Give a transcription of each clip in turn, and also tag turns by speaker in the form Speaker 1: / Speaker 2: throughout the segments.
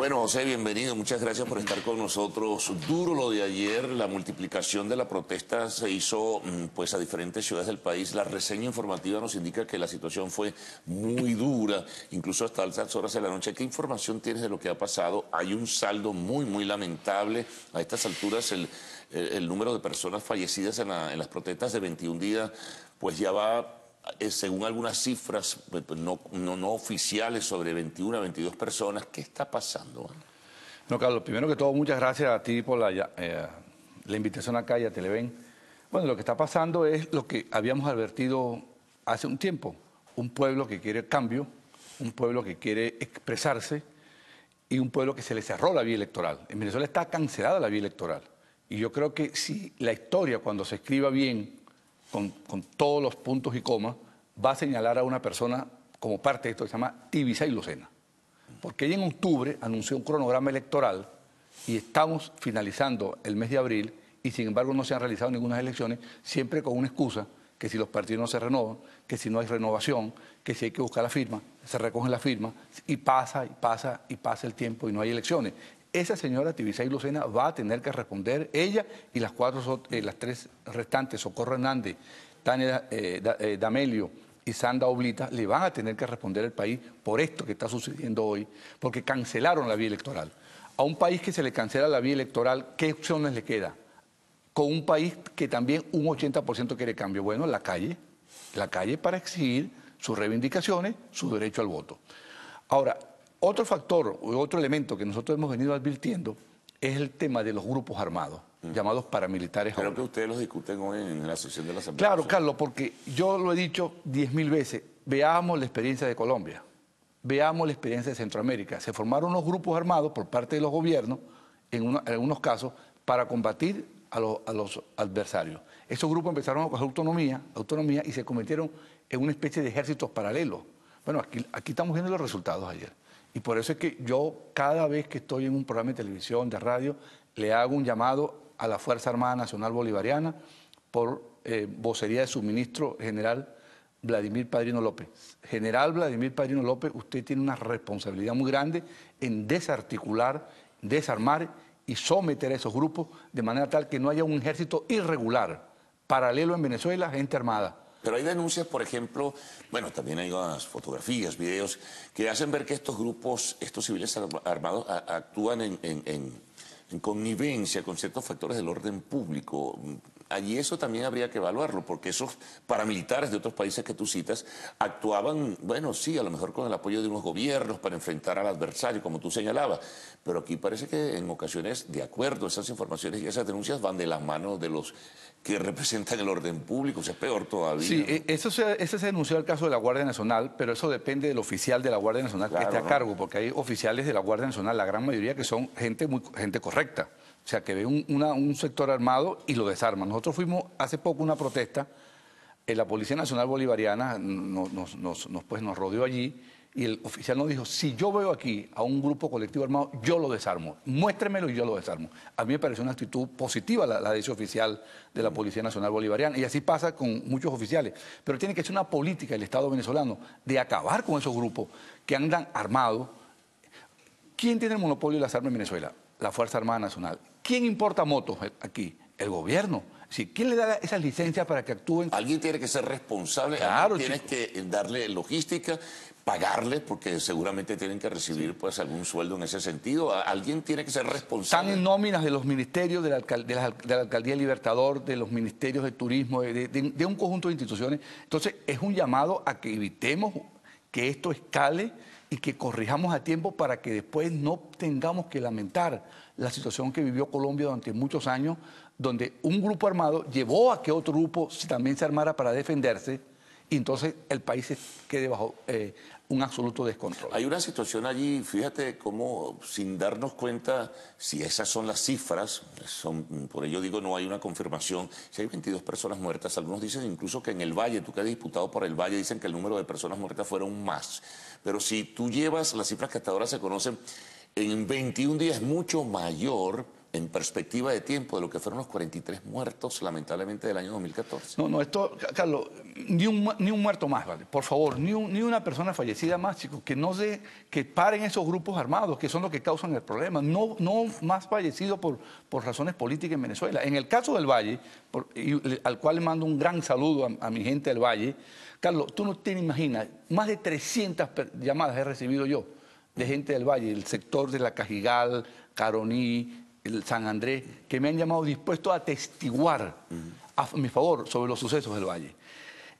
Speaker 1: Bueno, José, bienvenido. Muchas gracias por estar con nosotros. Duro lo de ayer, la multiplicación de la protesta se hizo pues a diferentes ciudades del país. La reseña informativa nos indica que la situación fue muy dura, incluso hasta altas horas de la noche. ¿Qué información tienes de lo que ha pasado? Hay un saldo muy lamentable. A estas alturas el número de personas fallecidas en las protestas de 21 días pues ya va, según algunas cifras no oficiales, sobre 21 a 22 personas. ¿Qué está pasando?
Speaker 2: No, Carlos, primero que todo, muchas gracias a ti por la invitación acá y a Televen. Bueno, lo que está pasando es lo que habíamos advertido hace un tiempo. Un pueblo que quiere cambio, un pueblo que quiere expresarse y un pueblo que se le cerró la vía electoral. En Venezuela está cancelada la vía electoral. Y yo creo que si la historia, cuando se escriba bien, con todos los puntos y comas, va a señalar a una persona como parte de esto que se llama Tibisay Lucena. Porque ella en octubre anunció un cronograma electoral y estamos finalizando el mes de abril y sin embargo no se han realizado ninguna elecciones, siempre con una excusa, que si los partidos no se renovan, que si no hay renovación, que si hay que buscar la firma, se recogen las firmas y pasa el tiempo y no hay elecciones. Esa señora Tibisay Lucena va a tener que responder, ella y las tres restantes, Socorro Hernández, Tania D'Amelio y Sandra Oblita, le van a tener que responder al país por esto que está sucediendo hoy, porque cancelaron la vía electoral. A un país que se le cancela la vía electoral, ¿qué opciones le queda? Con un país que también un 80% quiere cambio. Bueno, la calle para exigir sus reivindicaciones, su derecho al voto. Ahora, otro factor o otro elemento que nosotros hemos venido advirtiendo es el tema de los grupos armados, llamados paramilitares.
Speaker 1: Creo que ustedes los discuten hoy en la sesión de la Asamblea.
Speaker 2: Claro, Carlos, porque yo lo he dicho 10.000 veces, veamos la experiencia de Colombia, veamos la experiencia de Centroamérica. Se formaron unos grupos armados por parte de los gobiernos, en algunos casos, para combatir a los adversarios. Esos grupos empezaron a coger autonomía y se convirtieron en una especie de ejércitos paralelos. Bueno, aquí estamos viendo los resultados ayer. Y por eso es que yo, cada vez que estoy en un programa de televisión, de radio, le hago un llamado a la Fuerza Armada Nacional Bolivariana por vocería de su ministro general Vladimir Padrino López. General Vladimir Padrino López, usted tiene una responsabilidad muy grande en desarticular, desarmar y someter a esos grupos de manera tal que no haya un ejército irregular, paralelo en Venezuela, gente armada.
Speaker 1: Pero hay denuncias, por ejemplo, bueno, también hay unas fotografías, videos, que hacen ver que estos grupos, estos civiles armados, actúan en connivencia con ciertos factores del orden público. Allí eso también habría que evaluarlo, porque esos paramilitares de otros países que tú citas actuaban, bueno, sí, a lo mejor con el apoyo de unos gobiernos para enfrentar al adversario, como tú señalabas, pero aquí parece que en ocasiones, de acuerdo, esas informaciones y esas denuncias van de las manos de los que representan el orden público, o sea, peor todavía.
Speaker 2: Sí, ¿no? Eso se denunció el caso de la Guardia Nacional, pero eso depende del oficial de la Guardia Nacional, claro, que esté a cargo, porque hay oficiales de la Guardia Nacional, la gran mayoría que son gente correcta, o sea, que ve un sector armado y lo desarma. Nosotros fuimos hace poco a una protesta, la Policía Nacional Bolivariana nos rodeó allí y el oficial nos dijo, si yo veo aquí a un grupo colectivo armado, yo lo desarmo, muéstremelo y yo lo desarmo. A mí me pareció una actitud positiva la de ese oficial de la Policía Nacional Bolivariana, y así pasa con muchos oficiales. Pero tiene que ser una política del Estado venezolano de acabar con esos grupos que andan armados. ¿Quién tiene el monopolio de las armas en Venezuela? La Fuerza Armada Nacional. ¿Quién importa motos aquí? El gobierno. ¿Quién le da esas licencias para que actúen?
Speaker 1: Alguien tiene que ser responsable,
Speaker 2: claro,
Speaker 1: tienes que darle logística, pagarle, porque seguramente tienen que recibir pues algún sueldo en ese sentido. Alguien tiene que ser responsable.
Speaker 2: Están en nóminas de los ministerios, de la Alcaldía Libertador, de los ministerios de turismo, de un conjunto de instituciones. Entonces, es un llamado a que evitemos que esto escale y que corrijamos a tiempo para que después no tengamos que lamentar la situación que vivió Colombia durante muchos años, donde un grupo armado llevó a que otro grupo también se armara para defenderse, y entonces el país quede bajo un absoluto descontrol.
Speaker 1: Hay una situación allí, fíjate cómo, sin darnos cuenta, si esas son las cifras, por ello digo, no hay una confirmación, si hay 22 personas muertas, algunos dicen incluso que en el Valle, tú que has disputado por el Valle, dicen que el número de personas muertas fueron más. Pero si tú llevas las cifras que hasta ahora se conocen, en 21 días es mucho mayor, en perspectiva de tiempo de lo que fueron los 43 muertos, lamentablemente, del año 2014.
Speaker 2: No, esto, Carlos, ni un muerto más, ¿vale? Por favor, ni una persona fallecida más, chicos, que paren esos grupos armados, que son los que causan el problema. No más fallecidos por razones políticas en Venezuela. En el caso del Valle, al cual le mando un gran saludo a mi gente del Valle, Carlos, tú no te imaginas, más de 300 llamadas he recibido yo de gente del Valle, el sector de la Cajigal, Caroní, el San Andrés, que me han llamado dispuestos a atestiguar a mi favor sobre los sucesos del Valle.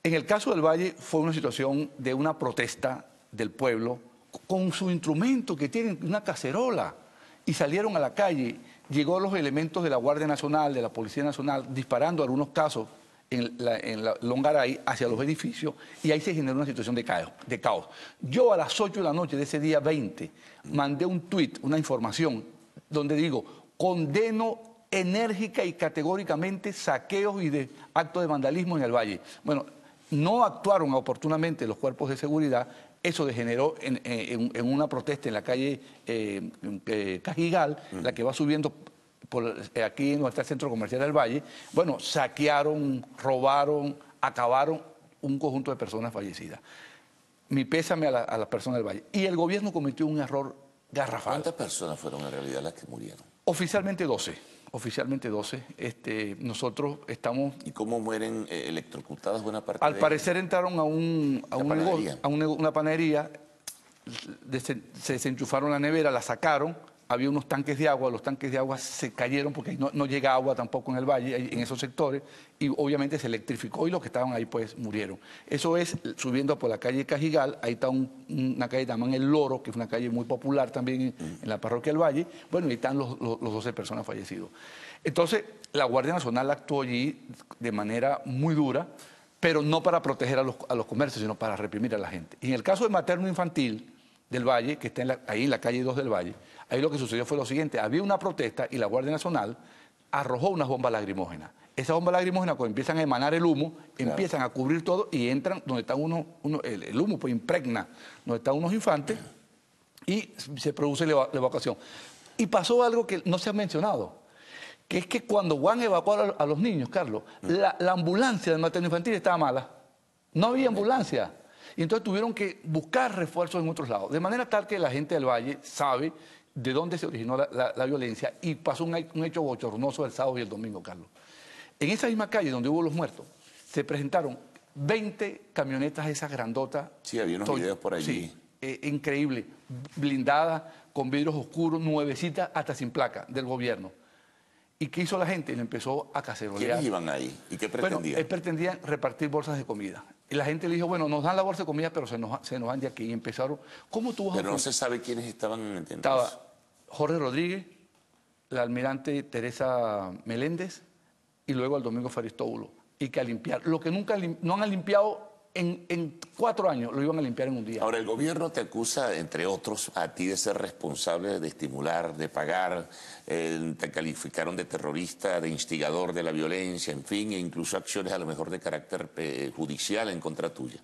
Speaker 2: En el caso del Valle fue una situación de una protesta del pueblo con su instrumento que tienen, una cacerola, y salieron a la calle. Llegó los elementos de la Guardia Nacional, de la Policía Nacional, disparando algunos casos en la Longaray hacia los edificios, y ahí se generó una situación de caos. Yo a las 8 de la noche de ese día 20 mandé un tuit, una información, donde digo: condeno enérgica y categóricamente saqueos y actos de vandalismo en el Valle. Bueno, no actuaron oportunamente los cuerpos de seguridad. Eso degeneró en una protesta en la calle Cajigal, la que va subiendo aquí en nuestro centro comercial del Valle. Bueno, saquearon, robaron, acabaron, un conjunto de personas fallecidas. Mi pésame a las personas del Valle. Y el gobierno cometió un error garrafal.
Speaker 1: ¿Cuántas personas fueron en realidad las que murieron?
Speaker 2: Oficialmente 12. Oficialmente 12. Nosotros estamos...
Speaker 1: ¿Y cómo mueren electrocutadas buena parte
Speaker 2: Al
Speaker 1: de
Speaker 2: parecer entraron a una panadería, se desenchufaron la nevera, la sacaron, había unos tanques de agua, los tanques de agua se cayeron porque no llega agua tampoco en el Valle, en esos sectores, y obviamente se electrificó y los que estaban ahí pues murieron. Eso es subiendo por la calle Cajigal, ahí está una calle que llaman El Loro, que es una calle muy popular también en la parroquia del Valle. Bueno, y están los 12 personas fallecidos. Entonces, la Guardia Nacional actuó allí de manera muy dura, pero no para proteger a los comercios, sino para reprimir a la gente. Y en el caso de materno-infantil del Valle, que está ahí en la calle 2 del Valle, ahí lo que sucedió fue lo siguiente: había una protesta y la Guardia Nacional arrojó unas bombas lacrimógenas. Esas bombas lacrimógenas, cuando empiezan a emanar el humo, claro, empiezan a cubrir todo y entran donde están el humo pues impregna donde están unos infantes y se produce la evacuación. Y pasó algo que no se ha mencionado, que es que cuando van a evacuar a los niños, Carlos, la ambulancia del materno infantil estaba mala. No había ambulancia. Y entonces tuvieron que buscar refuerzos en otros lados. De manera tal que la gente del Valle sabe de dónde se originó la violencia, y pasó un hecho bochornoso el sábado y el domingo, Carlos. En esa misma calle donde hubo los muertos, se presentaron 20 camionetas esas grandotas.
Speaker 1: Sí, había unos videos por allí.
Speaker 2: Sí, increíble, blindadas, con vidrios oscuros, nuevecitas, hasta sin placa, del gobierno. ¿Y qué hizo la gente? Le empezó a cacerolear.
Speaker 1: ¿Quiénes iban ahí? ¿Y qué pretendían?
Speaker 2: Bueno, pretendían repartir bolsas de comida. Y la gente le dijo: bueno, nos dan la bolsa de comida, pero se nos van de aquí. Y empezaron... ¿Cómo tú vas
Speaker 1: Pero no se sabe quiénes estaban entendidos.
Speaker 2: Estaba Jorge Rodríguez, la almirante Teresa Meléndez y luego el Domingo Faristóbulo. Y que a limpiar. Lo que nunca no han limpiado en 4 años, lo iban a limpiar en un día.
Speaker 1: Ahora, el gobierno te acusa, entre otros, a ti de ser responsable de estimular, de pagar, te calificaron de terrorista, de instigador de la violencia, en fin, e incluso acciones a lo mejor de carácter judicial en contra tuya.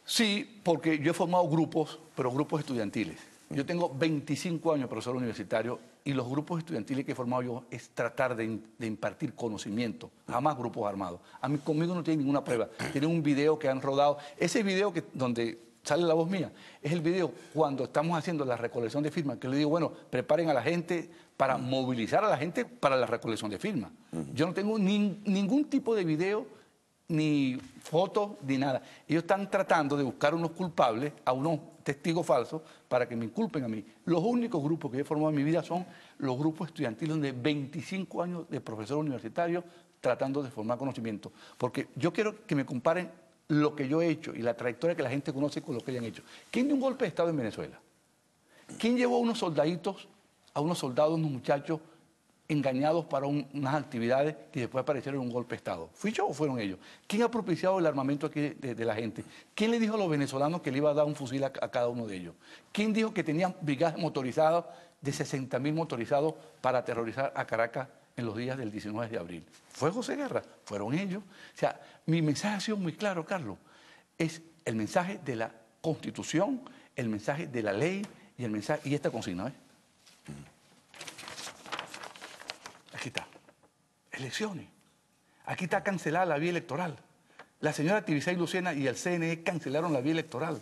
Speaker 2: Sí, porque yo he formado grupos, pero grupos estudiantiles. Yo tengo 25 años profesor universitario, y los grupos estudiantiles que he formado yo es tratar de impartir conocimiento, jamás grupos armados. Conmigo no tienen ninguna prueba. Tienen un video que han rodado. Ese video donde sale la voz mía es el video cuando estamos haciendo la recolección de firmas, que le digo: bueno, preparen a la gente para movilizar a la gente para la recolección de firmas. Yo no tengo ningún tipo de video, ni fotos, ni nada. Ellos están tratando de buscar unos culpables, a unos testigos falsos, para que me inculpen a mí. Los únicos grupos que he formado en mi vida son los grupos estudiantiles de 25 años de profesor universitario tratando de formar conocimiento. Porque yo quiero que me comparen lo que yo he hecho y la trayectoria que la gente conoce con lo que hayan hecho. ¿Quién dio un golpe de Estado en Venezuela? ¿Quién llevó a unos soldaditos, unos muchachos engañados para unas actividades que después aparecieron en un golpe de Estado? ¿Fui yo o fueron ellos? ¿Quién ha propiciado el armamento aquí de la gente? ¿Quién le dijo a los venezolanos que le iba a dar un fusil a cada uno de ellos? ¿Quién dijo que tenían brigadas motorizadas de 60.000 motorizados para aterrorizar a Caracas en los días del 19 de abril? ¿Fue José Guerra? Fueron ellos. O sea, mi mensaje ha sido muy claro, Carlos. Es el mensaje de la Constitución, el mensaje de la ley y esta consigna, ¿ves? Aquí está. Elecciones. Aquí está cancelada la vía electoral. La señora Tibisay Lucena y el CNE cancelaron la vía electoral.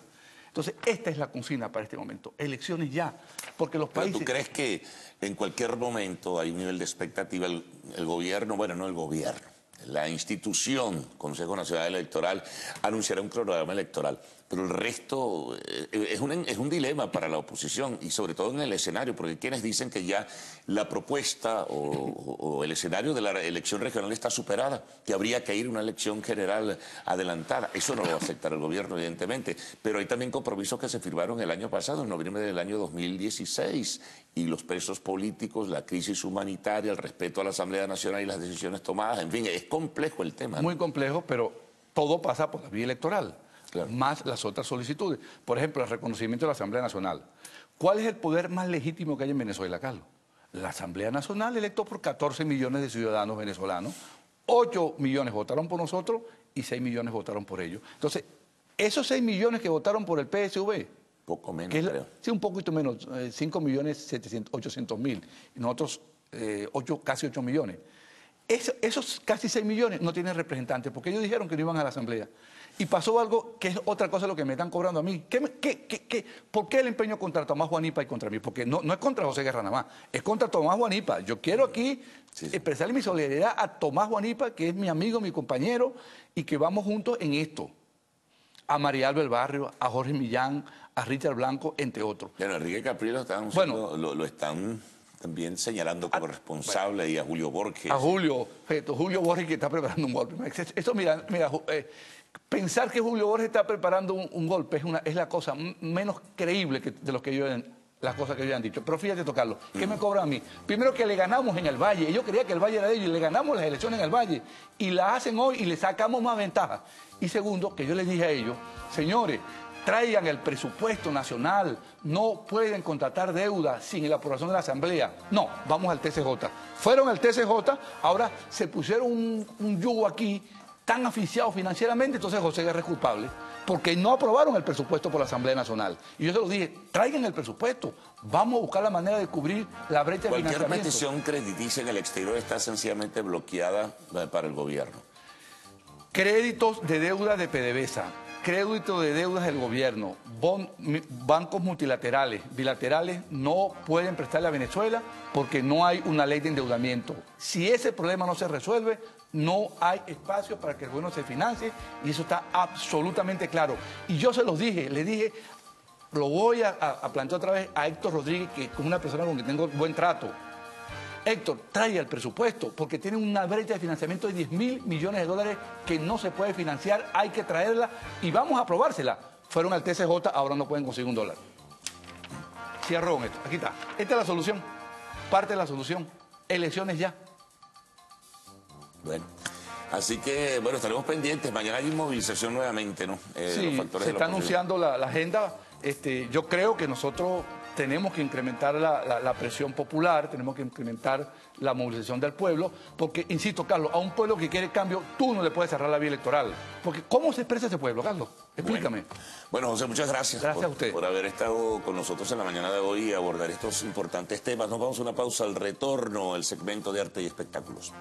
Speaker 2: Entonces, esta es la consigna para este momento. Elecciones ya. Porque los países...
Speaker 1: ¿Tú crees que en cualquier momento hay un nivel de expectativa? El gobierno, bueno, no el gobierno, la institución, Consejo Nacional Electoral, anunciará un cronograma electoral. Pero el resto es un dilema para la oposición y sobre todo en el escenario, porque quienes dicen que ya la propuesta o el escenario de la elección regional está superada, que habría que ir a una elección general adelantada. Eso no lo va a aceptar el gobierno, evidentemente, pero hay también compromisos que se firmaron el año pasado, en noviembre del año 2016, y los presos políticos, la crisis humanitaria, el respeto a la Asamblea Nacional y las decisiones tomadas, en fin, es complejo el tema, ¿no?
Speaker 2: Muy complejo, pero todo pasa por la vía electoral. Claro. Más las otras solicitudes. Por ejemplo, el reconocimiento de la Asamblea Nacional. ¿Cuál es el poder más legítimo que hay en Venezuela, Carlos? La Asamblea Nacional, electo por 14 millones de ciudadanos venezolanos. 8 millones votaron por nosotros y 6 millones votaron por ellos. Entonces, esos 6 millones que votaron por el PSV...
Speaker 1: Poco menos,
Speaker 2: creo. Sí, un poquito menos, 5 millones 800 mil. Y nosotros, casi 8 millones. Esos casi 6 millones no tienen representantes, porque ellos dijeron que no iban a la Asamblea. Y pasó algo que es otra cosa de lo que me están cobrando a mí. ¿Por qué el empeño contra Tomás Juanipa y contra mí? Porque no es contra José Guerra nada más, es contra Tomás Juanipa. Yo quiero aquí expresarle mi solidaridad a Tomás Juanipa, que es mi amigo, mi compañero, y que vamos juntos en esto. A María Alba del Barrio, a Jorge Millán, a Richard Blanco, entre otros.
Speaker 1: Bueno, Enrique Capriles lo están también señalando como responsable, y a Julio Borges.
Speaker 2: A Julio Borges, que está preparando un golpe. Esto, mira, pensar que Julio Borges está preparando un golpe es la cosa menos creíble de las cosas que ellos han dicho. Pero fíjate, Carlos, ¿qué me cobra a mí? Primero, que le ganamos en el Valle. Yo creía que el Valle era de ellos y le ganamos las elecciones en el Valle. Y las hacen hoy y le sacamos más ventaja. Y segundo, que yo les dije a ellos, señores, traigan el presupuesto nacional, no pueden contratar deuda sin la aprobación de la Asamblea. No, vamos al TCJ. Fueron al TCJ, ahora se pusieron un yugo aquí, tan asfixiados financieramente, entonces José Guerra es culpable, porque no aprobaron el presupuesto por la Asamblea Nacional. Y yo se los dije, traigan el presupuesto, vamos a buscar la manera de cubrir la brecha de financiamiento.
Speaker 1: Cualquier petición crediticia en el exterior está sencillamente bloqueada para el gobierno.
Speaker 2: Créditos de deuda de PDVSA, crédito de deudas del gobierno, bancos multilaterales, bilaterales, no pueden prestarle a Venezuela porque no hay una ley de endeudamiento. Si ese problema no se resuelve, no hay espacio para que el gobierno se financie, y eso está absolutamente claro. Y yo se los dije, le dije, lo voy a plantear otra vez a Héctor Rodríguez, que es una persona con quien tengo buen trato. Héctor, traiga el presupuesto, porque tiene una brecha de financiamiento de 10.000 millones de dólares que no se puede financiar, hay que traerla y vamos a aprobársela. Fueron al TCJ, ahora no pueden conseguir $1. Cierro con esto, aquí está. Esta es la solución, parte de la solución, elecciones ya.
Speaker 1: Bueno, así que, bueno, estaremos pendientes. Mañana hay movilización nuevamente, ¿no?
Speaker 2: Sí, se está anunciando la agenda. Yo creo que nosotros tenemos que incrementar la presión popular, tenemos que incrementar la movilización del pueblo, porque, insisto, Carlos, a un pueblo que quiere cambio, tú no le puedes cerrar la vía electoral. Porque, ¿cómo se expresa ese pueblo, Carlos? Explícame.
Speaker 1: Bueno, José, muchas gracias.
Speaker 2: Gracias a usted
Speaker 1: por haber estado con nosotros en la mañana de hoy y abordar estos importantes temas. Nos vamos a una pausa, al retorno, el segmento de arte y espectáculos.